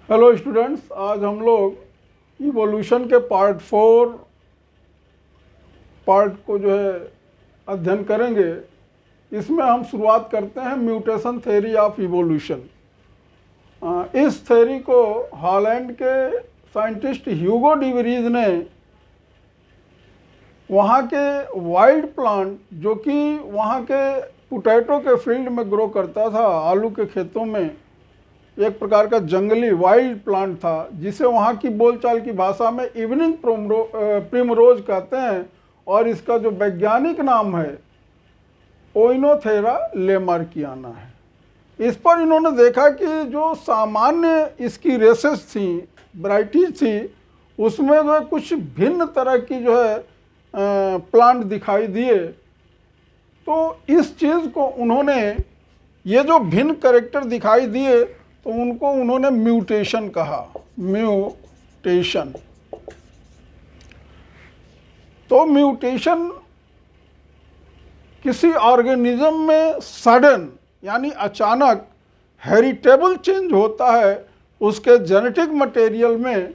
Hello students, आज हम लोग इवोल्यूशन के पार्ट को जो है अध्ययन करेंगे। इसमें हम शुरुआत करते हैं म्यूटेशन थ्योरी ऑफ इवोल्यूशन। इस थ्योरी को हॉलैंड के साइंटिस्ट ह्यूगो डी वरीज ने वहाँ के वाइल्ड प्लांट, जो कि वहाँ के पोटैटो के फील्ड में ग्रो करता था, आलू के खेतों में, एक प्रकार का जंगली वाइल्ड प्लांट था, जिसे वहाँ की बोलचाल की भाषा में इवनिंग प्रिमरोज कहते हैं, और इसका जो वैज्ञानिक नाम है ओइनोथेरा लेमार्कियाना है। इस पर इन्होंने देखा कि जो सामान्य इसकी रेसेस थी, वैराइटीज थी, उसमें जो है कुछ भिन्न तरह की जो है प्लांट दिखाई दिए। तो इस चीज़ को उन्होंने, ये जो भिन्न कैरेक्टर दिखाई दिए, तो उनको उन्होंने म्यूटेशन कहा। म्यूटेशन। तो म्यूटेशन किसी ऑर्गेनिज्म में सडन यानी अचानक हेरिटेबल चेंज होता है उसके जेनेटिक मटेरियल में,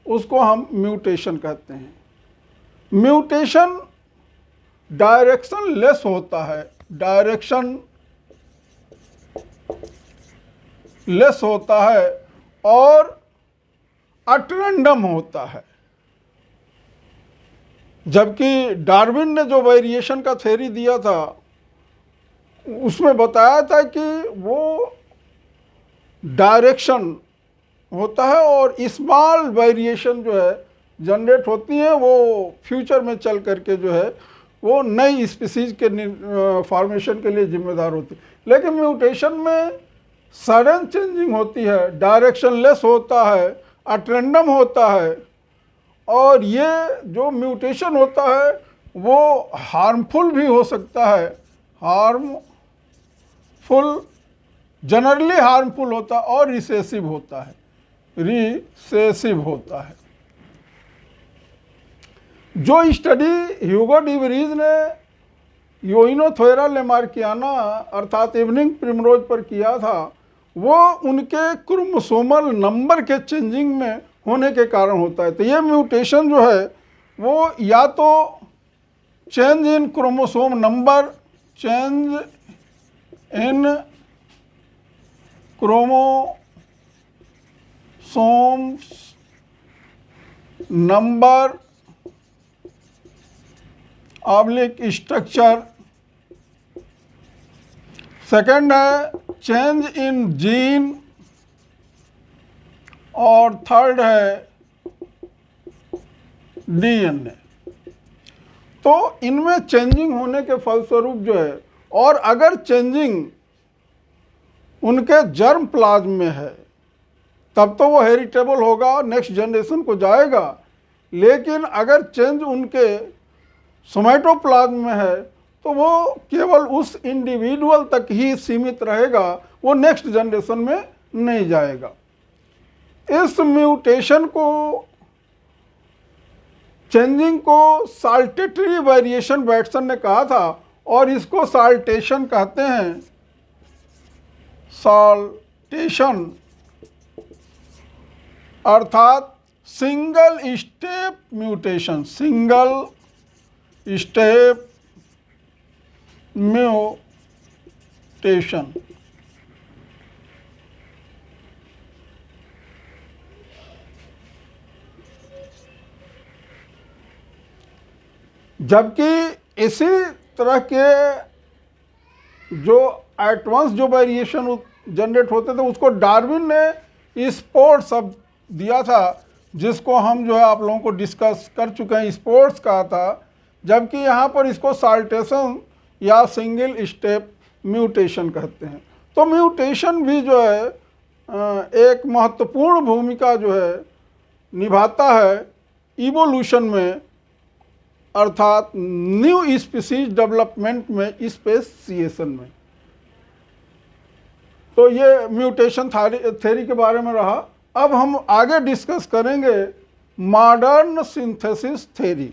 उसको हम म्यूटेशन कहते हैं। म्यूटेशन डायरेक्शन लेस होता है, डायरेक्शन लेस होता है और एट रैंडम होता है। जबकि डार्विन ने जो वेरिएशन का थ्योरी दिया था, उसमें बताया था कि वो डायरेक्शन होता है और स्मॉल वेरिएशन जो है जनरेट होती है, वो फ्यूचर में चल करके जो है वो नई स्पीसीज के फॉर्मेशन के लिए जिम्मेदार होती है। लेकिन म्यूटेशन में सडन चेंजिंग होती है, डायरेक्शन लेस होता है, एट रैंडम होता है, और ये जो म्यूटेशन होता है वो हार्मफुल भी हो सकता है। हार्मफुल, जनरली हार्मफुल होता है और रिसेसिव होता है, रिसेसिव होता है। जो स्टडी ह्यूगो डी वरीज ने ओइनोथेरा लेमार्कियाना अर्थात इवनिंग प्रिमरोज पर किया था, वो उनके क्रोमोसोमल नंबर के चेंजिंग में होने के कारण होता है। तो ये म्यूटेशन जो है वो या तो change in chromosome number, change in chromosomes number oblique structure, second है चेंज इन जीन, और थर्ड है डीएनए। तो इनमें चेंजिंग होने के फलस्वरूप जो है, और अगर चेंजिंग उनके जर्म प्लाज्म में है तब तो वो हेरिटेबल होगा, नेक्स्ट जनरेशन को जाएगा। लेकिन अगर चेंज उनके सोमैटोप्लाज्म में है तो वो केवल उस इंडिविजुअल तक ही सीमित रहेगा, वो नेक्स्ट जनरेशन में नहीं जाएगा। इस म्यूटेशन को, चेंजिंग को साल्टेटरी वेरिएशन बैटसन ने कहा था, और इसको साल्टेशन कहते हैं। साल्टेशन अर्थात single step mutation, single step mutation. जबकि इसी तरह के जो एडवांस जो वेरिएशन जनरेट होते थे, उसको डार्विन ने स्पोर्ट्स शब्द दिया था, जिसको हम जो है आप लोगों को डिस्कस कर चुके हैं, स्पोर्ट्स कहा था। जबकि यहाँ पर इसको साल्टेशन या सिंगल स्टेप म्यूटेशन कहते हैं। तो म्यूटेशन भी जो है एक महत्वपूर्ण भूमिका जो है निभाता है इवोल्यूशन में, अर्थात न्यू स्पीसीज डेवलपमेंट में, स्पेसिएशन में। तो ये म्यूटेशन थ्योरी के बारे में रहा। अब हम आगे डिस्कस करेंगे मॉडर्न सिंथेसिस थ्योरी।